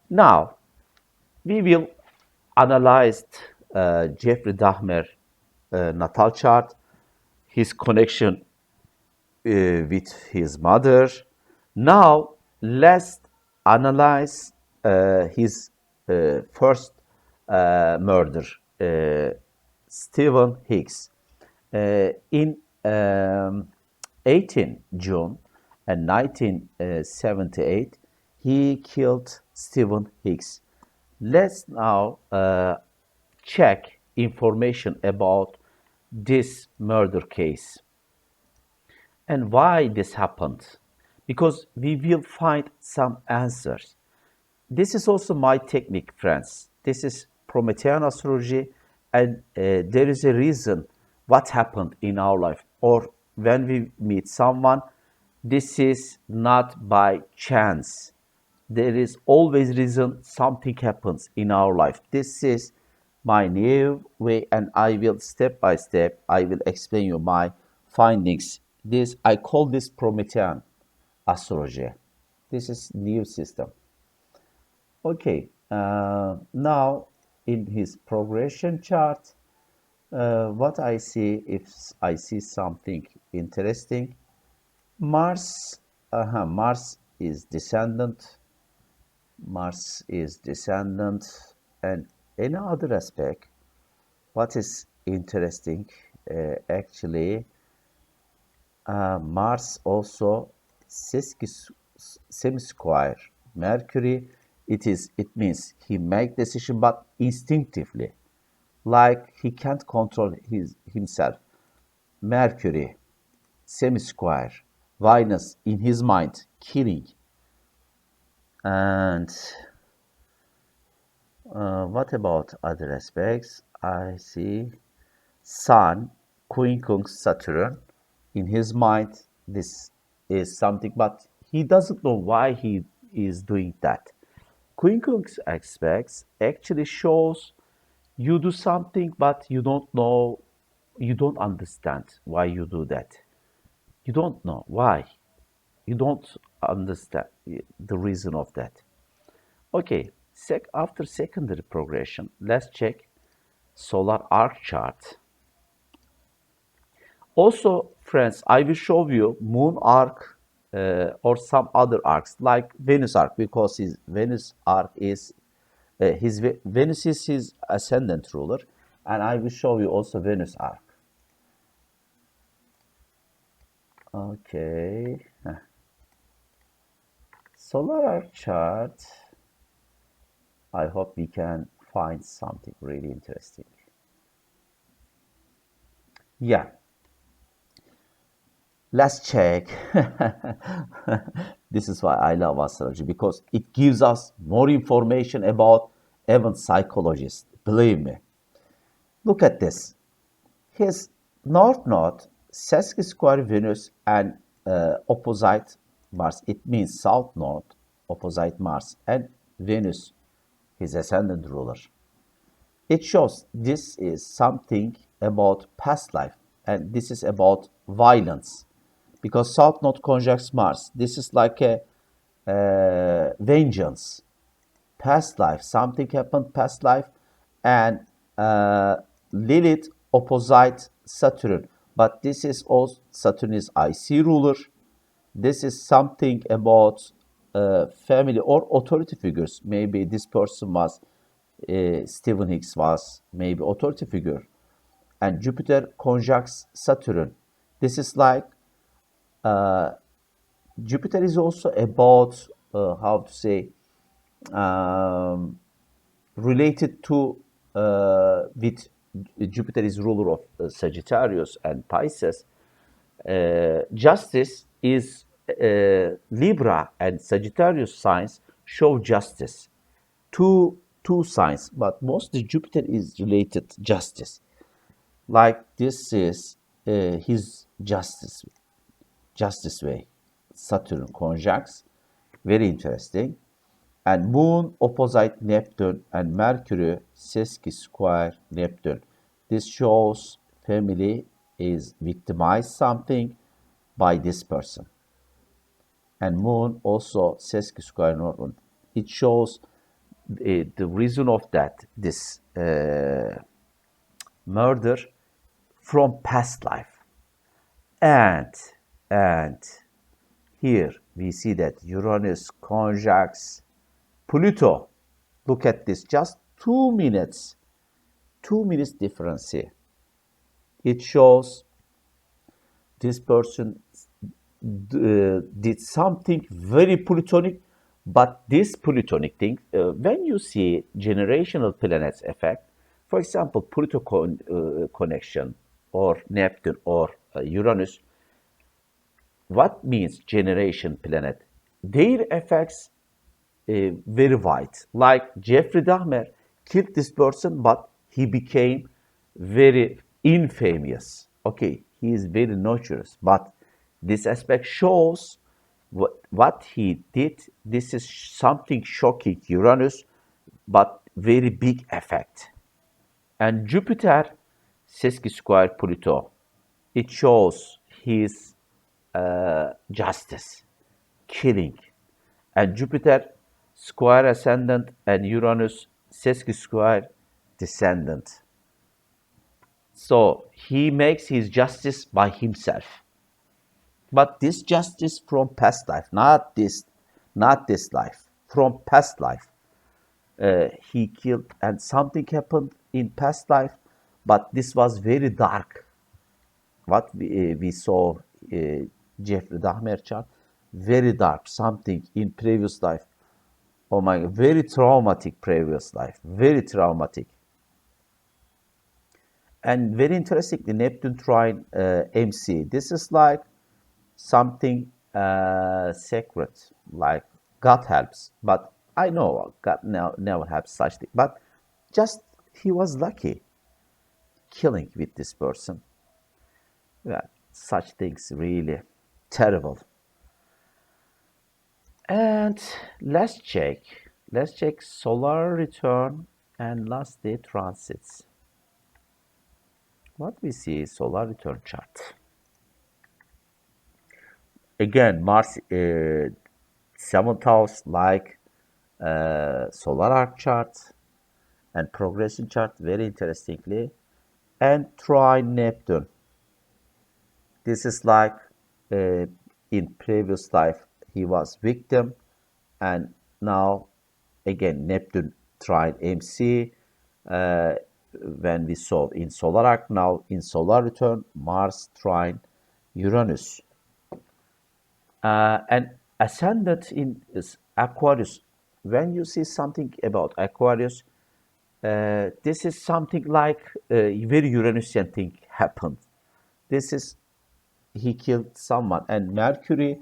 Now, we will analyze Jeffrey Dahmer natal chart, his connection with his mother. Now, let's analyze his first murder, uh, Stephen Hicks. In 18 June and 1978, he killed Stephen Hicks. Let's now check information about this murder case and why this happened, because we will find some answers. This is also my technique, friends. This is Promethean astrology, and there is a reason what happened in our life, or when we meet someone. This is not by chance. There is always reason something happens in our life. This is my new way, and I will step by step. I will explain you my findings. This I call this Promethean astrology. This is new system. Okay, now in his progression chart, what I see, if I see something interesting, Mars, Mars is descendant, Mars is descendant, and any other aspect, what is interesting, actually, Mars also semi-square Mercury. It means he make decision but instinctively, like he can't control himself. Mercury semi-square, Venus in his mind killing. And what about other aspects? I see Sun quincunx Saturn. In his mind, this is something, but he doesn't know why he is doing that. Quincunx aspects actually shows you do something, but you don't know, you don't understand why you do that. You don't know why. You don't understand the reason of that. Okay, after secondary progression, let's check solar arc chart. Also, friends, I will show you moon arc or some other arcs like Venus arc, because his Venus arc is Venus is his ascendant ruler, and I will show you also Venus arc. Okay, solar arc chart. I hope we can find something really interesting. Yeah, let's check. This is why I love astrology, because it gives us more information about even psychologists. Believe me. Look at this. His north node, sesqui square Venus, and opposite Mars. It means south node, opposite Mars, and Venus, his ascendant ruler. It shows this is something about past life, and this is about violence, because South Node conjuncts Mars. This is like a vengeance, past life. Something happened past life, and Lilith opposite Saturn. But this is also Saturn is IC ruler. This is something about family or authority figures. Maybe this person was Stephen Hicks was maybe authority figure, and Jupiter conjuncts Saturn. This is like Jupiter is also about how to say, um, related to with Jupiter is ruler of Sagittarius and Pisces. Justice is Libra and Sagittarius signs show justice. Two signs, but mostly Jupiter is related justice. Like this is his justice way. Saturn conjuncts, very interesting. And Moon opposite Neptune and Mercury sesqui square Neptune. This shows family is victimized something by this person. And Moon also sesqui square Northern. It shows the reason of that this murder from past life. And and here we see that Uranus conjuncts Pluto. Look at this, just 2 minutes, 2 minutes difference here. It shows this person did something very plutonic, but this plutonic thing, when you see generational planets effect, for example, Pluto connection or Neptune or Uranus, what means generation planet? Their effects very wide. Like Jeffrey Dahmer killed this person, but he became very infamous. Okay, he is very notorious, but this aspect shows what he did. This is something shocking, Uranus, but very big effect. And Jupiter, sesqui square Pluto, it shows his justice, killing. And Jupiter square ascendant and Uranus sesqui square descendant. So he makes his justice by himself. But this justice from past life, not this life, from past life. He killed, and something happened in past life, but this was very dark. What we saw, Jeffrey Dahmer chart, very dark, something in previous life. Oh my God, very traumatic previous life, very traumatic. And very interestingly, Neptune trine MC. This is like something sacred, like God helps. But I know God never helps such thing. But just he was lucky killing with this person. Yeah, such things really terrible. And let's check. Let's check solar return and last day transits. What we see is solar return chart. Again, Mars, seventh house, like solar arc chart and progression chart, very interestingly, and trine Neptune. This is like in previous life he was victim, and now again Neptune trine MC. Uh, when we saw in solar arc, now in solar return, Mars trine Uranus. And ascendant in Aquarius. When you see something about Aquarius, this is something like very Uranus-ian thing happened. This is he killed someone, and Mercury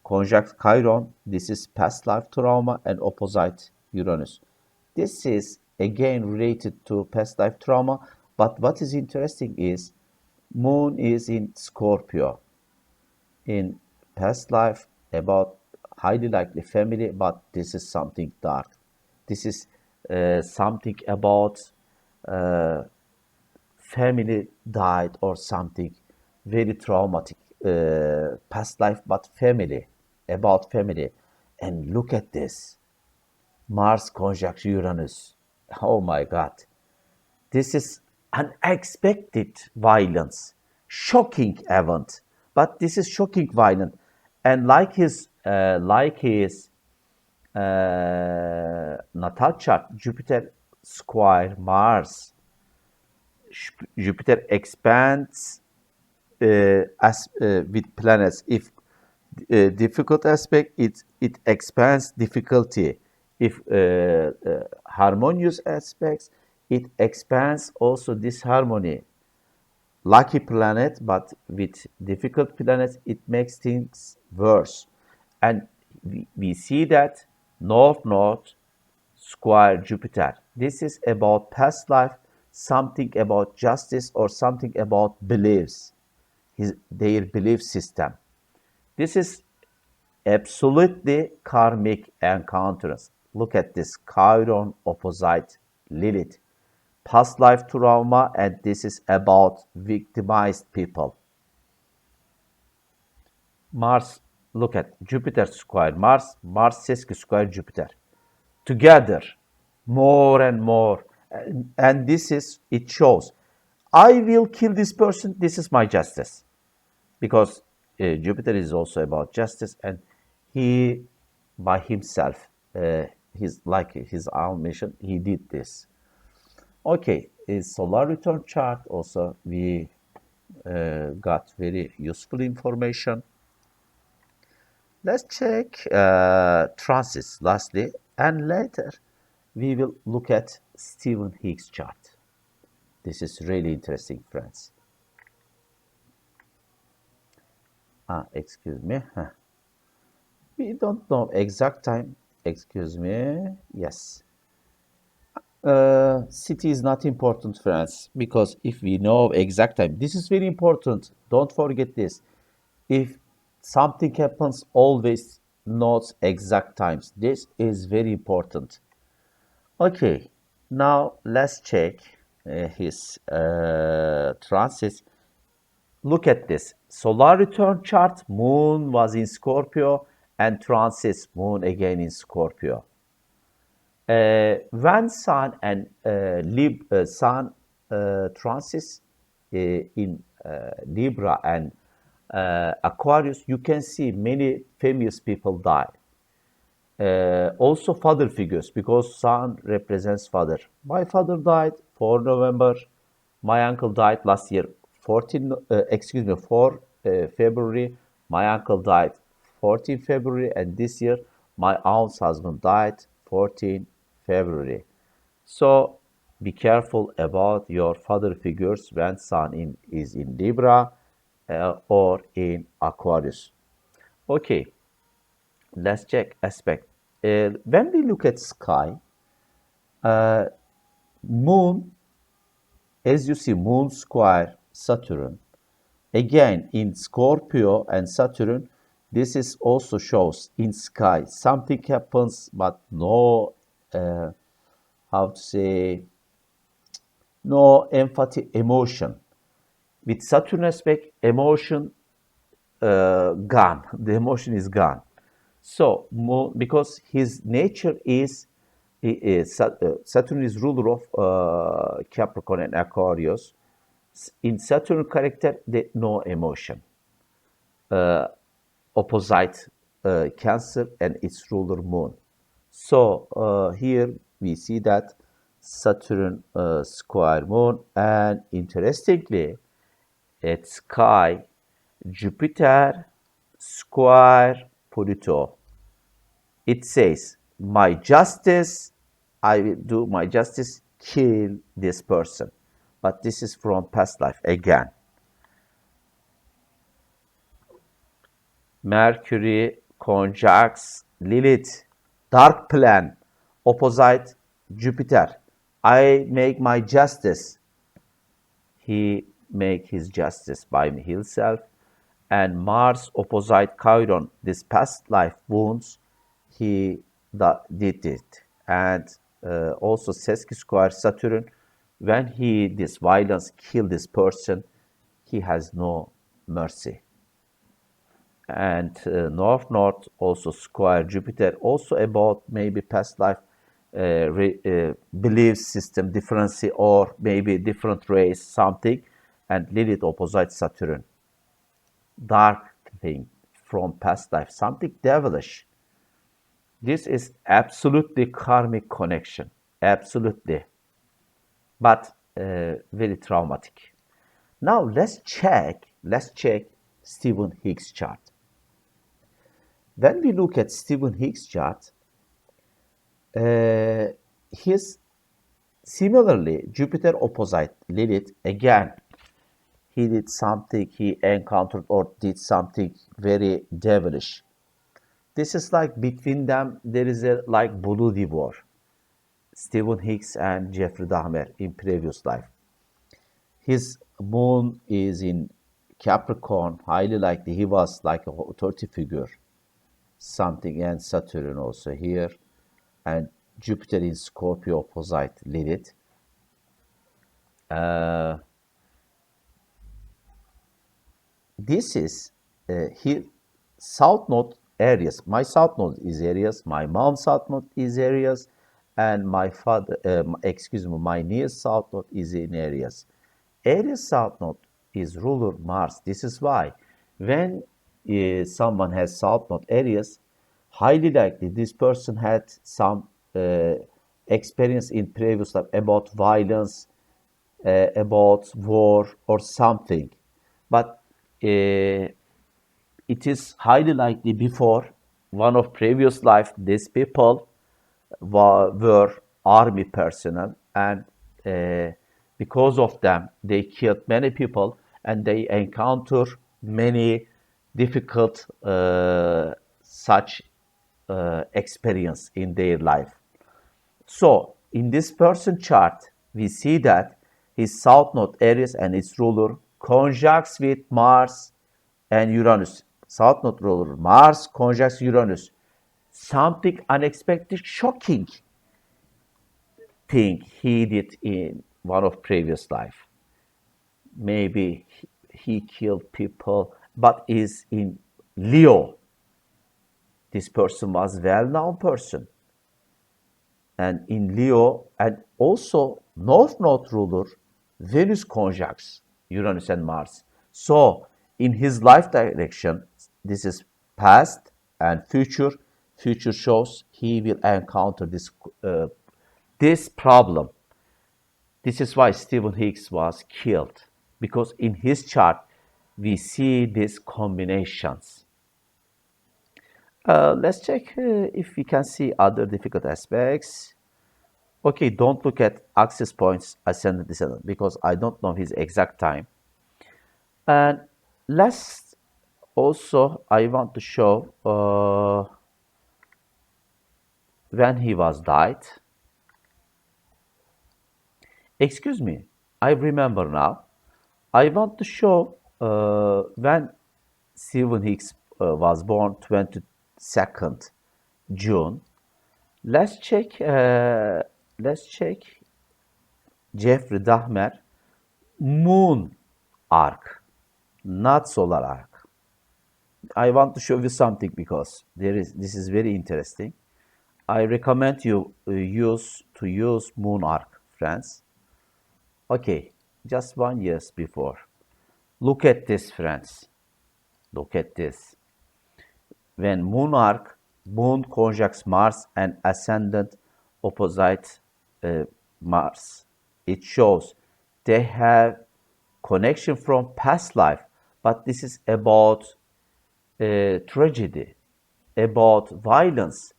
conjunct Chiron. This is past life trauma and opposite Uranus. This is again related to past life trauma. But what is interesting is Moon is in Scorpio in past life about highly likely family, but this is something dark. This is something about uh, family died or something very traumatic past life, but family, about family. And look at this, Mars conjunct Uranus. Oh my God, this is unexpected violence, shocking event. But this is shocking violence, and like his natal chart, Jupiter square Mars. Jupiter expands with planets. If difficult aspect, it expands difficulty. If harmonious aspects, it expands also disharmony. Lucky planet, but with difficult planets, it makes things worse. And we see that north north square Jupiter. This is about past life, something about justice or something about beliefs, their belief system. This is absolutely karmic encounters. Look at this Chiron opposite Lilith. Past life trauma, and this is about victimized people. Mars, look at Jupiter square Mars, Mars sesqui square Jupiter. Together, more and more. And this is, it shows, I will kill this person, this is my justice. Because Jupiter is also about justice, and he, by himself, his like his own mission, he did this. Okay, is solar return chart also we got very useful information. Let's check transits lastly, and later we will look at Steven Hicks chart. This is really interesting, friends. Excuse me. We don't know exact time. Excuse me. Yes. City is not important, friends, because if we know exact time, this is very important. Don't forget this. If something happens, always note exact times. This is very important. Okay, now let's check his transits. Look at this. Solar return chart, moon was in Scorpio, and transits moon again in Scorpio. When Sun and Sun transits in Libra and Aquarius, you can see many famous people die. Also father figures, because Sun represents father. My father died 4 November. My uncle died last year 4 February. My uncle died 14 February, and this year my aunt's husband died 14 February. So be careful about your father figures when Sun is in Libra or in Aquarius. Okay, let's check aspect. When we look at sky, moon, as you see, moon square Saturn. Again, in Scorpio and Saturn, this is also shows in sky something happens, but no, how to say, no empathy, emotion. With Saturn aspect, emotion gone. The emotion is gone. So, because his nature is, Saturn is ruler of Capricorn and Aquarius. In Saturn character, there no emotion. Opposite Cancer and its ruler Moon. So here we see that Saturn square Moon, and interestingly, at sky Jupiter square Pluto. It says, my justice, I will do my justice, kill this person. But this is from past life again. Mercury conjuncts Lilith, dark plan, opposite Jupiter. I make my justice. He make his justice by himself. And Mars opposite Chiron, this past life wounds, he did it. And also Sesqui square Saturn, when he this violence kill this person, he has no mercy. And north also square Jupiter, also about maybe past life belief system difference, or maybe different race something, and Lilith opposite Saturn, dark thing from past life, something devilish. This is absolutely karmic connection, absolutely, but very traumatic. Now let's check Steven Hicks chart. When we look at Steven Hicks chart, his similarly Jupiter opposite Lilith, again he did something, he encountered or did something very devilish. This is like between them there is a like bloody war. Steven Hicks and Jeffrey Dahmer in previous life. His moon is in Capricorn, highly likely he was like a authority figure, something, and Saturn also here, and Jupiter in Scorpio opposite Lilith. Uh, this is here south node Aries. My south node is Aries. My mom's south node is Aries, and my father, excuse me, my near south node is in Aries. Aries south node is ruler Mars. This is why when someone has south node Aries, highly likely this person had some uh, experience in previous life about violence, about war or something. But it is highly likely before one of previous life these people were army personnel, and because of them they killed many people and they encounter many difficult such experience in their life. So in this person chart, we see that his south node Aries and its ruler conjuncts with Mars and Uranus. South node ruler Mars conjuncts Uranus. Something unexpected, shocking thing he did in one of previous life. Maybe he killed people, but is in Leo. This person was well-known person. And in Leo, and also North Node ruler, Venus conjuncts Uranus and Mars. So, in his life direction, this is past and future. Future shows he will encounter this problem. This is why Stephen Hicks was killed, because in his chart we see these combinations. Let's check if we can see other difficult aspects. Okay, don't look at axis points ascendant descendant because I don't know his exact time. And let's also, I want to show when he was died. Excuse me, I remember now. I want to show when Stephen Hicks was born 22nd June. Let's check. Let's check Jeffrey Dahmer moon arc, not solar arc. I want to show you something because this is very interesting. I recommend you use moon arc, friends. Okay, just 1 year before. Look at this, friends. Look at this. When moon arc, moon conjuncts Mars and ascendant opposite Mars, it shows they have connection from past life, but this is about tragedy, about violence,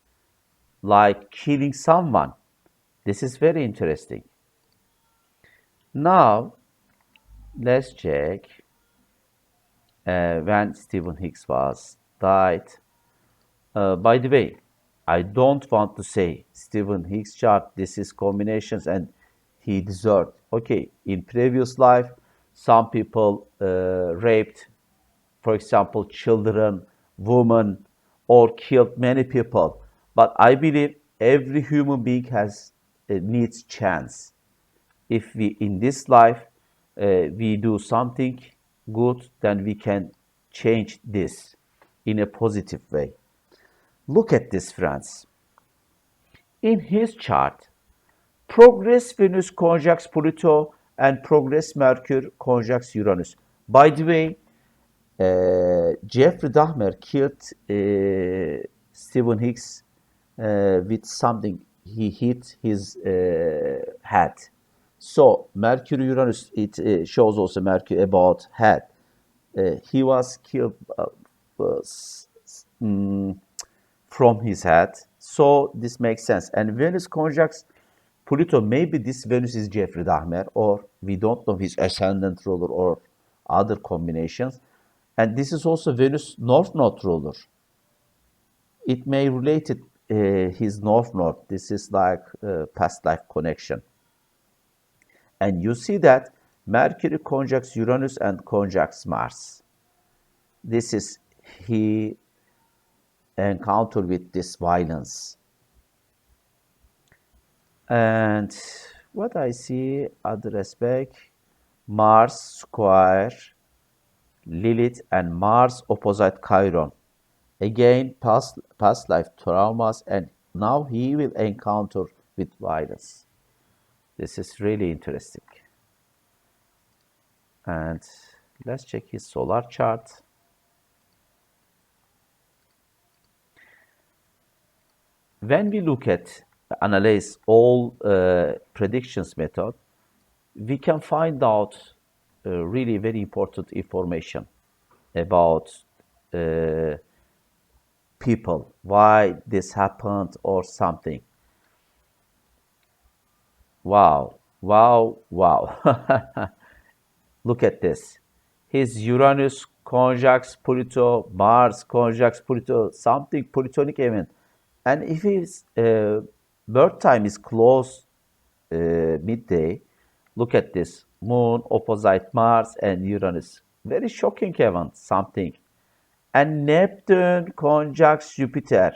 like killing someone. This is very interesting. Now, let's check when Stephen Hicks was died. By the way, I don't want to say Stephen Hicks chart, this is combinations and he deserved. Okay, in previous life, some people raped, for example, children, women, or killed many people. But I believe every human being has needs chance. If we in this life we do something good, then we can change this in a positive way. Look at this, friends. In his chart, progress Venus conjuncts Pluto and progress Mercury conjuncts Uranus. By the way, Jeffrey Dahmer killed Stephen Hicks with something. He hit his head. So Mercury Uranus, it shows also Mercury about head. He was killed from his head. So this makes sense. And Venus conjuncts Pluto. Maybe this Venus is Jeffrey Dahmer, or we don't know his ascendant ruler or other combinations. And this is also Venus North Node ruler. It may relate it his North Node. This is like past life connection. And you see that Mercury conjuncts Uranus and conjuncts Mars. This is he encountered with this violence. And what I see other aspect, Mars square Lilith and Mars opposite Chiron. Again, past life traumas, and now he will encounter with virus. This is really interesting. And let's check his solar chart. When we look at analyze all predictions method, we can find out really very important information about uh, people, why this happened or something. Wow, wow, wow. Look at this. His Uranus conjuncts Pluto, Mars conjuncts Pluto, something Plutonic event. And if his birth time is close midday, look at this. Moon opposite Mars and Uranus. Very shocking event, something. And Neptune conjuncts Jupiter.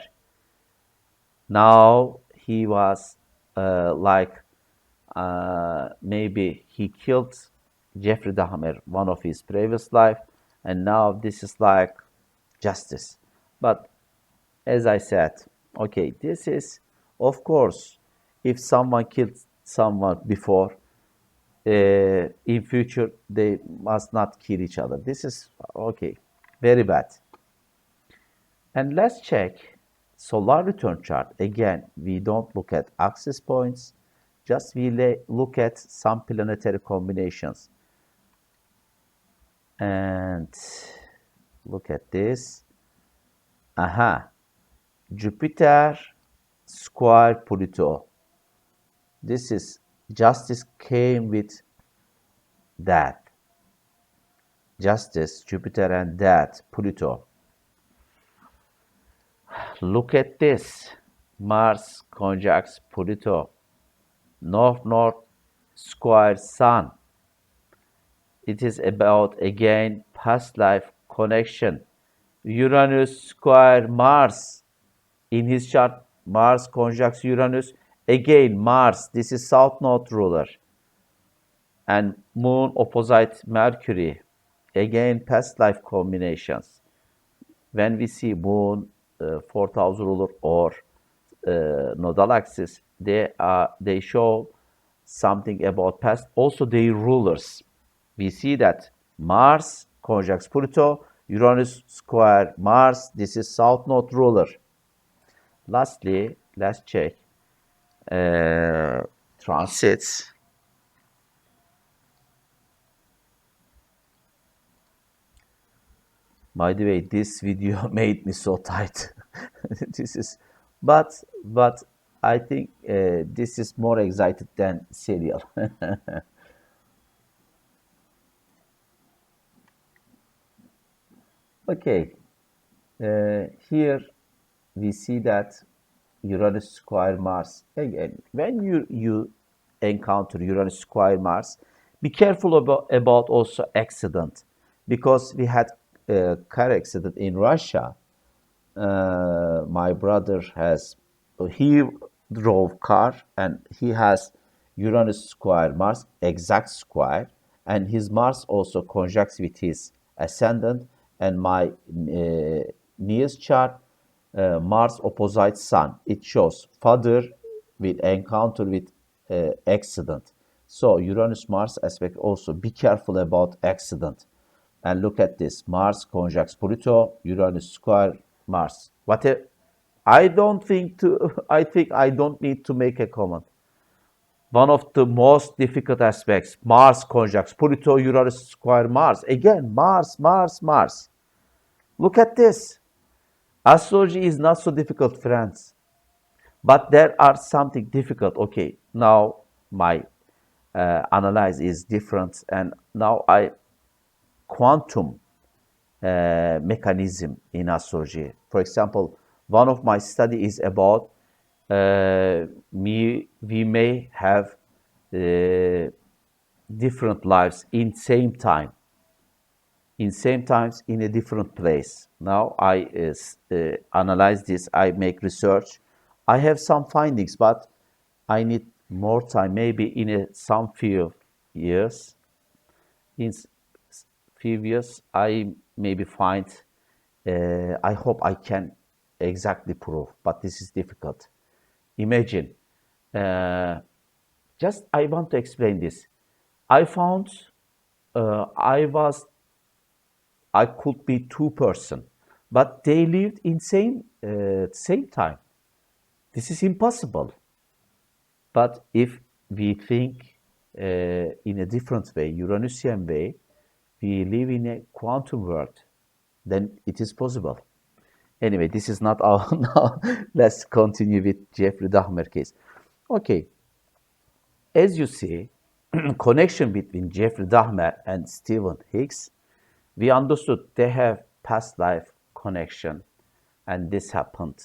Now he was like maybe he killed Jeffrey Dahmer, one of his previous life, and now this is like justice. But as I said, okay, this is of course, if someone killed someone before, in future they must not kill each other. This is okay, very bad. And let's check solar return chart. Again, we don't look at axis points, just we look at some planetary combinations. And look at this. Aha, Jupiter square Pluto. This is justice came with that. Justice, Jupiter and that, Pluto. Look at this. Mars conjuncts Pluto. North-North square Sun. It is about, again, past life connection. Uranus square Mars. In his chart, Mars conjuncts Uranus. Again, Mars. This is South Node ruler. And Moon opposite Mercury. Again, past life combinations. When we see Moon, 4000 ruler or nodal axis, they show something about past. Also, their rulers. We see that Mars conjuncts Pluto, Uranus square Mars. This is South Node ruler. Lastly, let's check transits. By the way, this video made me so tight. This is, but I think this is more excited than serial. Okay, here we see that Uranus square Mars. Again, when you encounter Uranus square Mars, be careful about also accident, because we had a car accident in Russia. My brother has he drove car and he has Uranus square Mars exact square, and his Mars also conjuncts with his ascendant, and my Nia's chart, Mars opposite Sun. It shows father will encounter with accident. So Uranus Mars aspect also be careful about accident. And look at this: Mars conjuncts Pluto, Uranus square Mars. What a, I don't think to. I think I don't need to make a comment. One of the most difficult aspects: Mars conjuncts Pluto, Uranus square Mars. Again, Mars, Mars, Mars. Look at this. Astrology is not so difficult, friends. But there are something difficult. Okay, now my analyze is different, and now I quantum mechanism in astrology. For example, one of my study is about we may have uh, different lives in same time, in same times in a different place. Now I analyze this, I make research. I have some findings, but I need more time, maybe in some few years. In few years, I maybe find, I hope I can exactly prove, but this is difficult. Imagine Uh, just I want to explain this. I found I was I could be two-person, but they lived in same time. This is impossible. But if we think in a different way, Uranüsian way, we live in a quantum world, then it is possible. Anyway, this is not our now. Let's continue with Jeffrey Dahmer case. Okay, as you see, connection between Jeffrey Dahmer and Steven Hicks, we understood they have past life connection, and this happened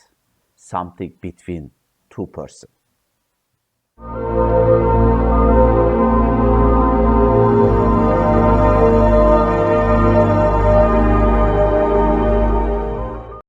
something between two persons.